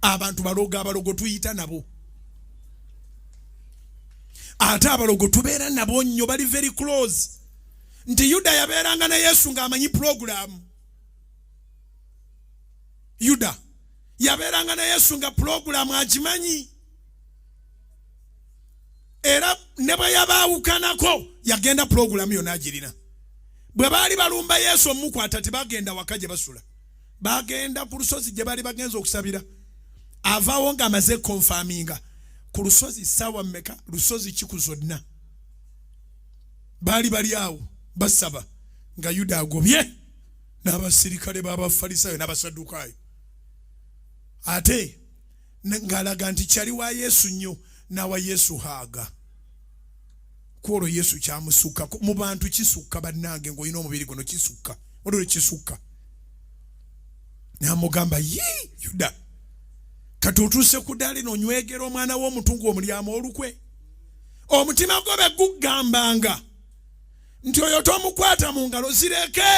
abantu balogo abalogo tuyita nabo ate abalogo tubeera nabo nnyo bali very close nti Yuda yabeeranga ne Yesu ng'amanyi program Yuda yabeeranga ne Yesu nga program agimanyi era ne bwe yabaawukanako yagenda program yonna agirina bwe baali balumba Yesu omukwata tebagenda waka gye basula bagenda ku lusozi gye baali bagenza okusabira avaawo ng'amaze confirminga ku lusozi ssaawa mmeka lusozi kiku zonna baali bali awo basaba nga Yuda agobye n'abasirikale b'Abafalisaayo n'Abasaddukaayo ate ng'alaga nti kyali wa Yesu nnyo nawa Yesu haaga kwolwo Yesu kyamusukka mu bantu kisukka bannange ng'olina omubiri guno kisukka olwo kisukka n'amugamba Yuda kati otuuse ku ddaala lino onywegera omwana w'omutungu omulyamu olukwe omutima gwo be gugambanga nti oyo tomukwata mu ngalo zireke